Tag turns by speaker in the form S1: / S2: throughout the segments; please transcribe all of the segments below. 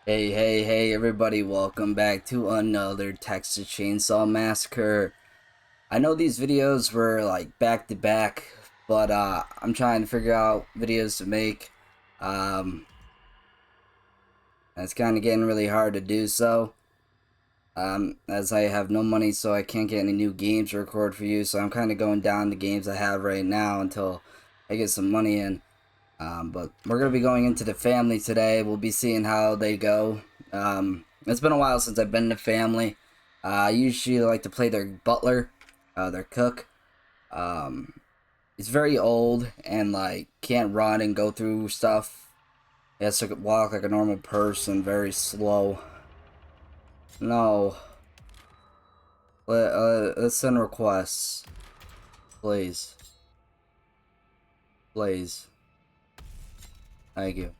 S1: Hey, everybody, welcome back to another Texas Chainsaw Massacre. I know these videos were like back to back, but I'm trying to figure out videos to make. Um, it's kind of getting really hard to do so. As I have no money, so I can't get any new games to record for you, so I'm kind of going down the games I have right now until I get some money in. But we're going to be going into the family today. We'll be seeing how they go. It's been a while since I've been in the family. I usually like to play their butler, their cook. Um, he's very old and like can't run and go through stuff. He has to walk like a normal person, very slow. No. Let's send requests. Please. Please. Thank you.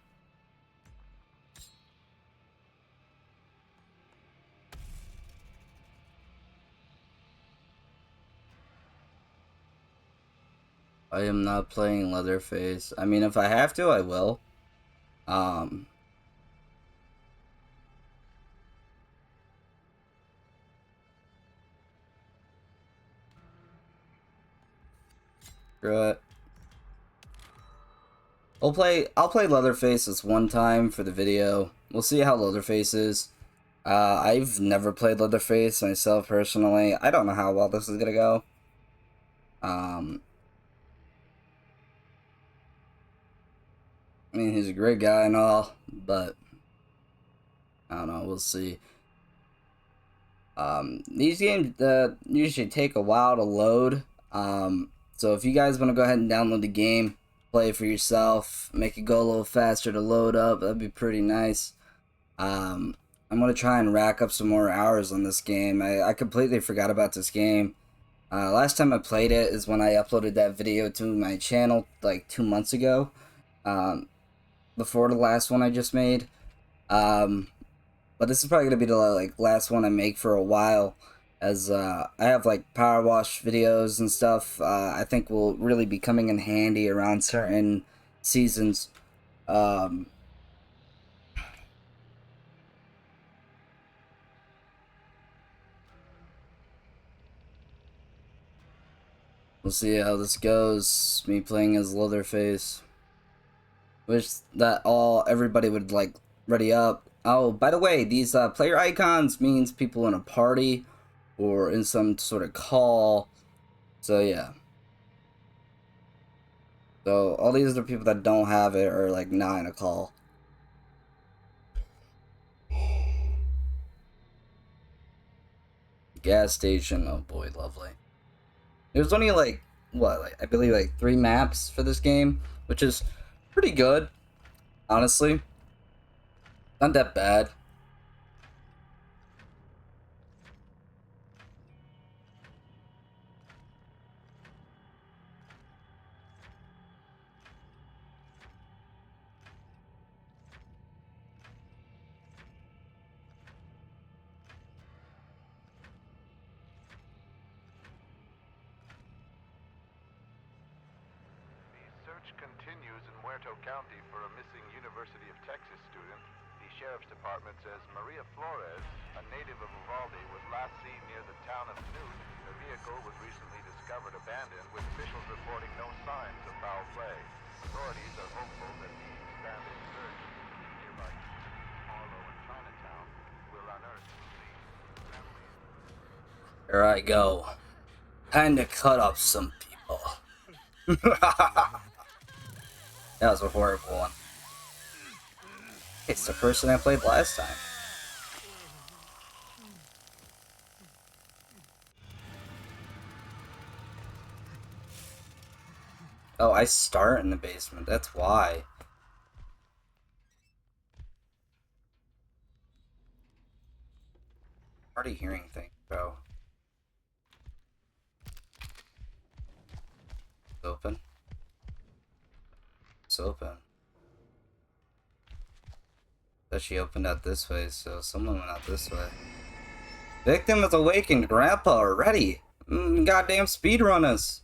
S1: I am not playing Leatherface. I mean, if I have to, I will. Um, Screw it. I'll play Leatherface this one time for the video. We'll see how Leatherface is. I've never played Leatherface myself personally. I don't know how well this is gonna go. Um, I mean, he's a great guy and all, but I don't know. We'll see. These games usually take a while to load. So if you guys want to go ahead and download the game, play it for yourself, make it go a little faster to load up, that'd be pretty nice. Um, I'm gonna try and rack up some more hours on this game. I completely forgot about this game. Last time I played it is when I uploaded that video to my channel like 2 months ago. Um, before the last one I just made. Um, but this is probably gonna be the last one I make for a while, as I have like power wash videos and stuff. I think will really be coming in handy around certain seasons. Um, we'll see how this goes. Me playing as Leatherface. Wish that everybody would like ready up. Oh, by the way, these player icons means people in a party or in some sort of call. So yeah. So all these are people that don't have it or like not in a call. Gas station. Oh boy, lovely. There's only like what, like I believe like 3 maps for this game, which is pretty good, honestly. Not that bad.
S2: Search continues in Muerto County for a missing University of Texas student. The Sheriff's Department says Maria Flores, a native of Uvalde, was last seen near the town of Newt. Her vehicle was recently discovered abandoned, with officials reporting no signs of foul play. Authorities are hopeful that the expanded search in nearby Harlow and Chinatown will unearth the family.
S1: Here I go. Time to cut up some people. That was a horrible one. It's the person I played last time. Oh, I start in the basement. That's why. Already hearing things, bro. It's open. It's open. That she opened out this way, so someone went out this way. Victim is awakened, Grandpa already. Goddamn speedrunners.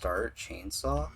S1: start chainsaw?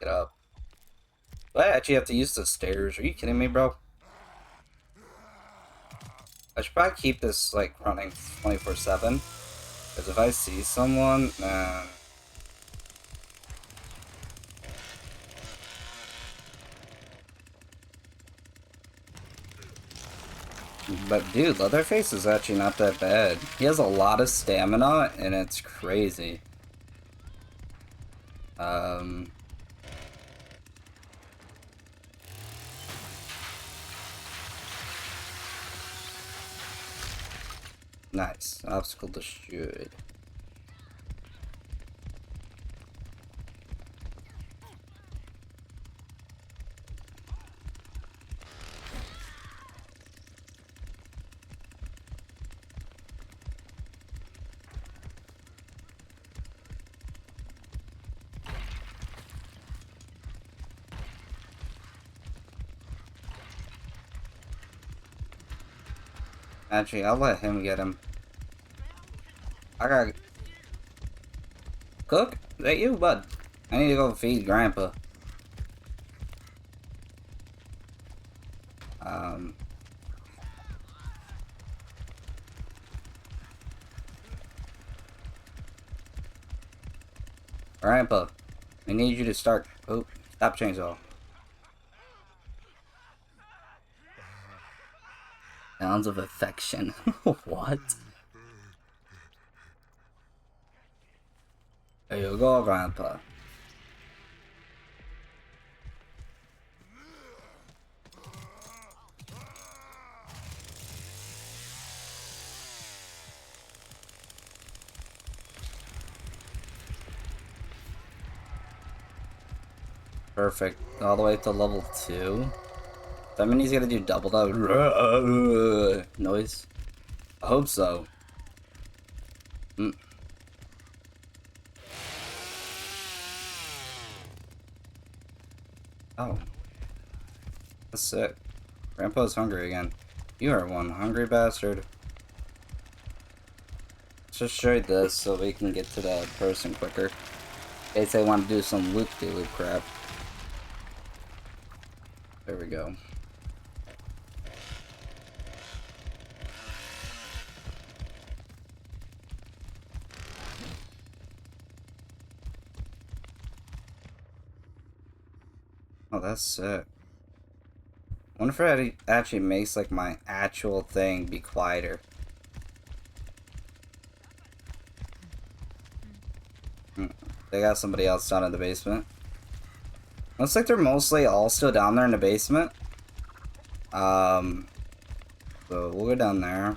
S1: Get up. Do I actually have to use the stairs? Are you kidding me, bro? I should probably keep this, like, running 24/7. Because if I see someone, man... But dude, Leatherface is actually not that bad. He has a lot of stamina, and it's crazy. Nice. Obstacle destroyed. Actually, I'll let him get him. I gotta... Cook? Is that you, bud? I need to go feed Grandpa. Grandpa, I need you to start... Oh, stop chainsaw. Sounds of affection. What? There you go, Grandpa. Perfect. All the way to level 2. That means he's gonna do double that noise. I hope so. Oh. That's sick. Grandpa's hungry again. You are one hungry bastard. Let's just trade this so we can get to the person quicker. In case they want to do some loop-de-loop crap. There we go. Oh, that's sick. I wonder if it actually makes like my actual thing be quieter. They got somebody else down in the basement. Looks like they're mostly all still down there in the basement. So we'll go down there.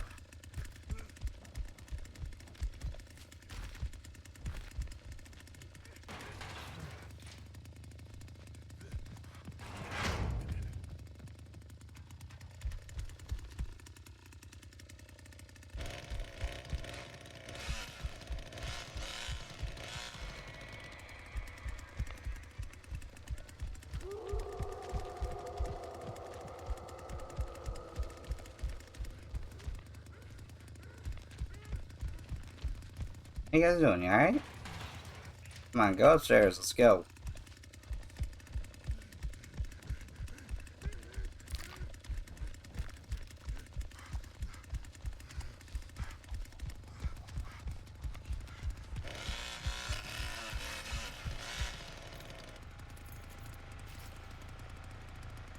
S1: How you guys doing? You alright? Come on, go upstairs. Let's go.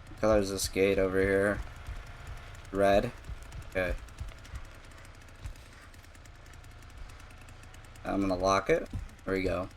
S1: What color is this gate over here? Red. Okay. I'm gonna lock it. There we go.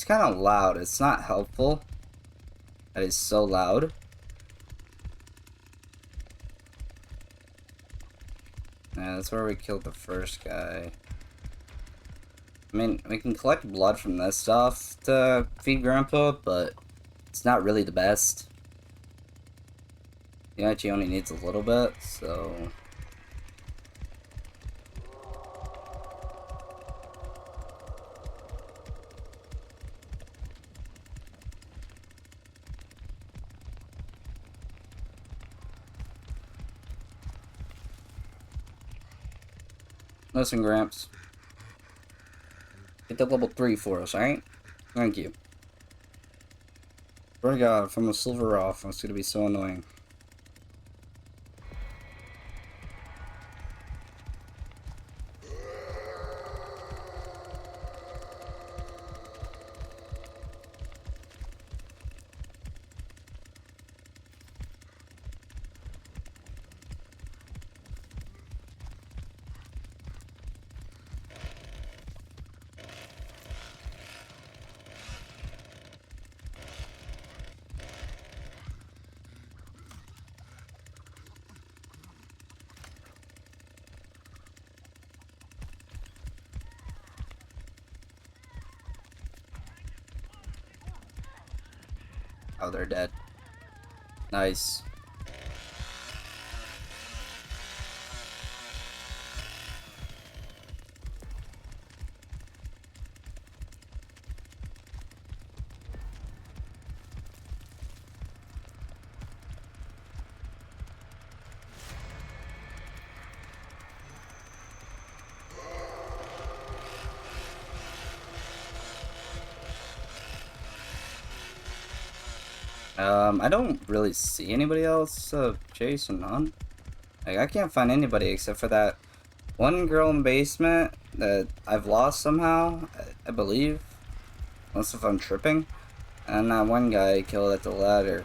S1: It's kind of loud. It's not helpful. That is so loud. Yeah, that's where we killed the first guy. I mean, we can collect blood from this stuff to feed Grandpa, but it's not really the best. He actually only needs a little bit, so... Listen, Gramps. Get the level 3 for us, alright? Thank you. Swear to God, if I'm a silver off, it's gonna be so annoying. Oh, they're dead. Nice. I don't really see anybody else chasing on. Like, I can't find anybody except for that one girl in the basement that I've lost somehow, I believe. Unless if I'm tripping. And that one guy I killed at the ladder.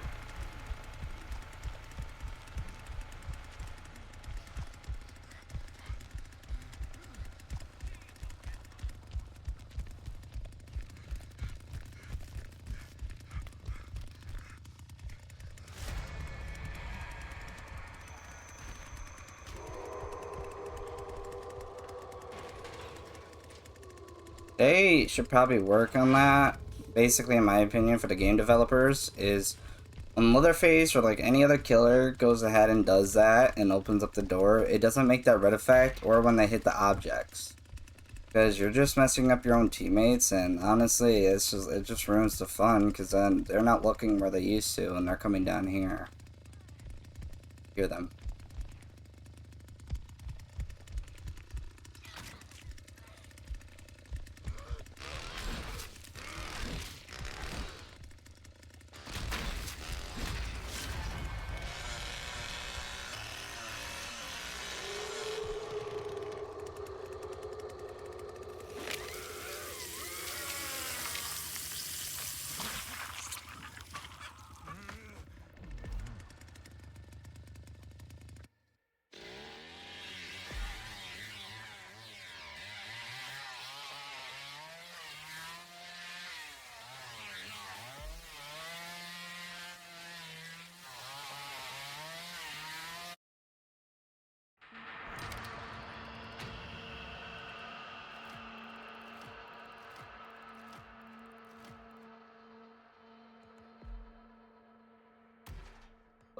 S1: They should probably work on that. Basically, in my opinion, for the game developers, is when Leatherface or like any other killer goes ahead and does that and opens up the door, it doesn't make that red effect, or when they hit the objects. Because you're just messing up your own teammates, and honestly, it just ruins the fun, because then they're not looking where they used to, and they're coming down here. Hear them.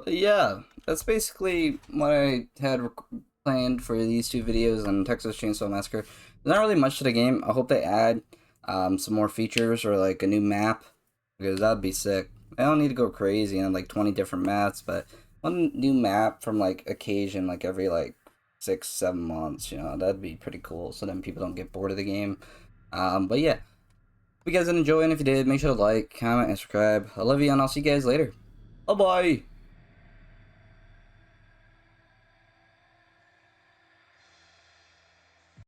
S1: Yeah, that's basically what I had planned for these two videos on Texas Chainsaw Massacre. There's not really much to the game. I hope they add some more features or like a new map, because that'd be sick. I don't need to go crazy on like 20 different maps, but one new map from like occasion, like every like 6, 7 months, that'd be pretty cool. So then people don't get bored of the game. But yeah, if you guys enjoy, and if you did, make sure to like, comment, and subscribe. I love you, and I'll see you guys later. Bye bye.